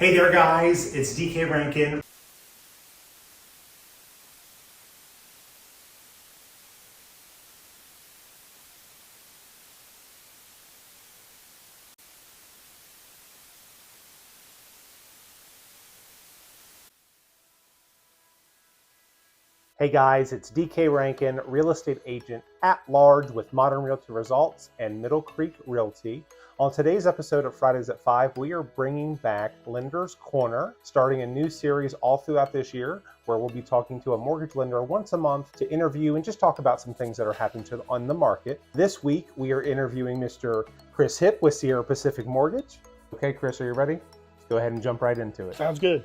Hey there guys, it's DK Rankin. Hey guys, it's DK Rankin, real estate agent at large with Modern Realty Results and Middle Creek Realty. On today's episode of Fridays at 5, we are bringing back Lender's Corner, starting a new series all throughout this year where we'll be talking to a mortgage lender once a month to interview and just talk about some things that are happening on the market. This week, we are interviewing Mr. Chris Hipp with Sierra Pacific Mortgage. Okay, Chris, are you ready? Let's go ahead and jump right into it. Sounds good.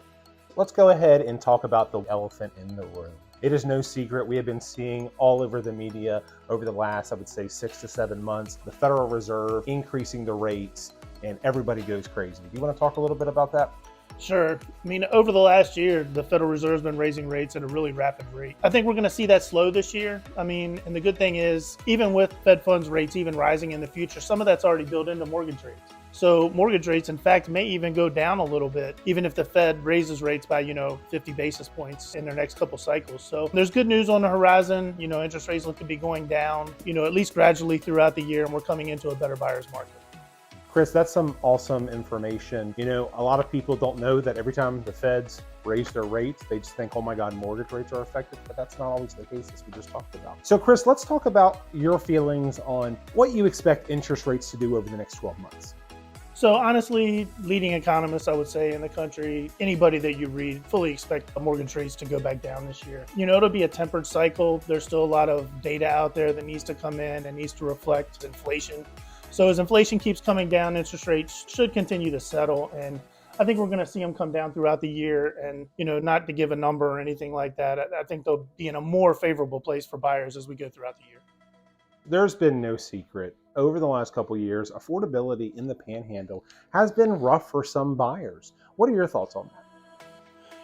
Let's go ahead and talk about the elephant in the room. It is no secret we have been seeing all over the media over the last, I would say, 6 to 7 months, the Federal Reserve increasing the rates and everybody goes crazy. Do you want to talk a little bit about that? Sure. I mean, over the last year, the Federal Reserve's been raising rates at a really rapid rate. I think we're going to see that slow this year. I mean, and the good thing is, even with Fed funds rates even rising in the future, some of that's already built into mortgage rates. So mortgage rates, in fact, may even go down a little bit, even if the Fed raises rates by, 50 basis points in their next couple cycles. So there's good news on the horizon. Interest rates look to be going down, at least gradually throughout the year, and we're coming into a better buyer's market. Chris, that's some awesome information. A lot of people don't know that every time the Feds raise their rates, they just think, oh my God, mortgage rates are affected, but that's not always the case, as we just talked about. So Chris, let's talk about your feelings on what you expect interest rates to do over the next 12 months. So honestly, leading economists, I would say, in the country, anybody that you read fully expect mortgage rates to go back down this year. It'll be a tempered cycle. There's still a lot of data out there that needs to come in and needs to reflect inflation. So as inflation keeps coming down, interest rates should continue to settle. And I think we're going to see them come down throughout the year. And, not to give a number or anything like that, I think they'll be in a more favorable place for buyers as we go throughout the year. There's been no secret. Over the last couple of years, affordability in the Panhandle has been rough for some buyers. What are your thoughts on that?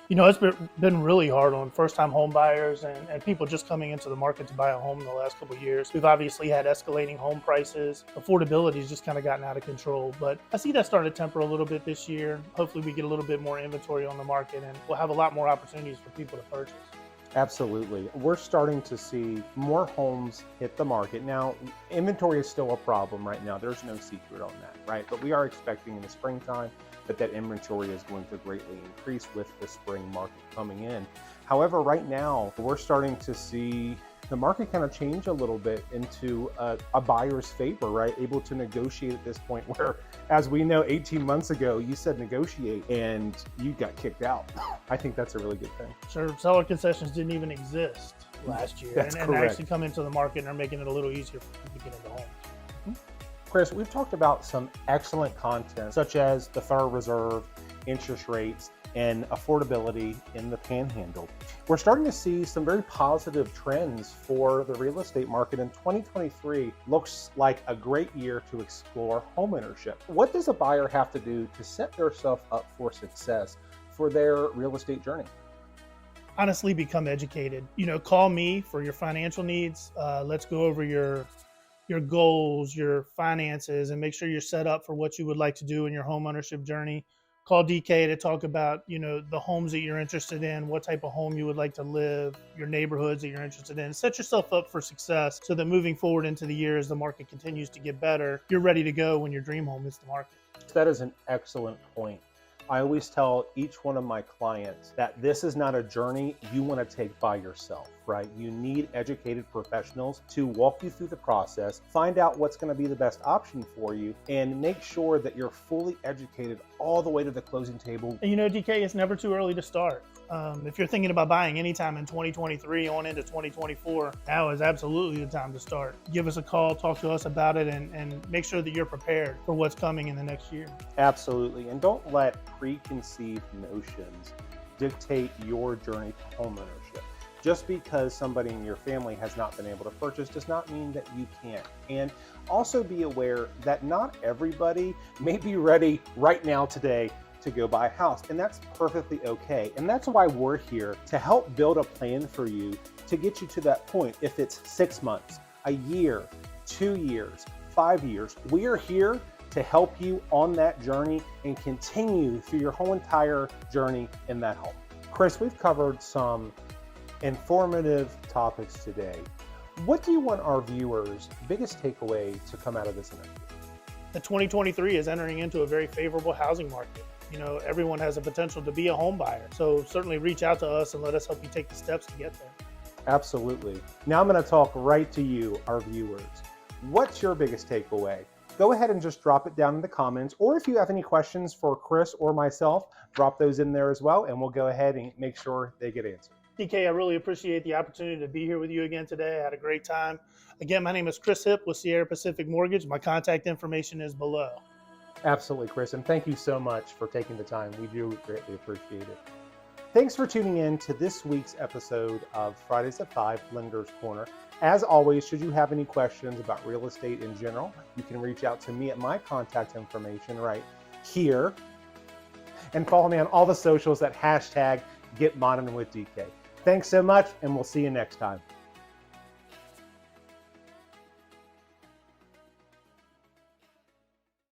It's been really hard on first-time home buyers and people just coming into the market to buy a home in the last couple of years. We've obviously had escalating home prices. Affordability has just kind of gotten out of control, but I see that starting to temper a little bit this year. Hopefully we get a little bit more inventory on the market and we'll have a lot more opportunities for people to purchase. Absolutely. We're starting to see more homes hit the market. Now, inventory is still a problem right now. There's no secret on that, right? But we are expecting in the springtime that inventory is going to greatly increase with the spring market coming in. However, right now, we're starting to see the market kind of change a little bit into a buyer's favor, right? Able to negotiate at this point where, as we know, 18 months ago, you said negotiate and you got kicked out. I think that's a really good thing. Sure, seller concessions didn't even exist last year. That's and correct. Actually come into the market and are making it a little easier for people to get into homes. Chris, we've talked about some excellent content, such as the Federal Reserve, interest rates, and affordability in the Panhandle. We're starting to see some very positive trends for the real estate market, and 2023 looks like a great year to explore homeownership. What does a buyer have to do to set themselves up for success for their real estate journey? Honestly, become educated. Call me for your financial needs. Let's go over your goals, your finances, and make sure you're set up for what you would like to do in your home ownership journey. Call DK to talk about, the homes that you're interested in, what type of home you would like to live, your neighborhoods that you're interested in. Set yourself up for success so that moving forward into the year as the market continues to get better, you're ready to go when your dream home hits the market. That is an excellent point. I always tell each one of my clients that this is not a journey you want to take by yourself, right? You need educated professionals to walk you through the process, find out what's going to be the best option for you, and make sure that you're fully educated all the way to the closing table. And DK, it's never too early to start. If you're thinking about buying anytime in 2023 on into 2024, now is absolutely the time to start. Give us a call, talk to us about it, and make sure that you're prepared for what's coming in the next year. Absolutely. And don't let preconceived notions dictate your journey to homeownership. Just because somebody in your family has not been able to purchase does not mean that you can't. And also be aware that not everybody may be ready right now today to go buy a house, and that's perfectly okay. And that's why we're here to help build a plan for you to get you to that point. If it's 6 months, a year, 2 years, 5 years, we are here to help you on that journey and continue through your whole entire journey in that home. Chris, we've covered some informative topics today. What do you want our viewers' biggest takeaway to come out of this interview? The 2023 is entering into a very favorable housing market. You know, everyone has a potential to be a home buyer. So certainly reach out to us and let us help you take the steps to get there. Absolutely. Now I'm going to talk right to you, our viewers. What's your biggest takeaway? Go ahead and just drop it down in the comments, or if you have any questions for Chris or myself, drop those in there as well, and we'll go ahead and make sure they get answered. DK, I really appreciate the opportunity to be here with you again today. I had a great time. Again, my name is Chris Hipp with Sierra Pacific Mortgage. My contact information is below. Absolutely, Chris, and thank you so much for taking the time. We do greatly appreciate it. Thanks for tuning in to this week's episode of Fridays at 5 Lenders Corner. As always, should you have any questions about real estate in general, you can reach out to me at my contact information right here, and follow me on all the socials at #GetModernWithDK. Thanks so much, and we'll see you next time.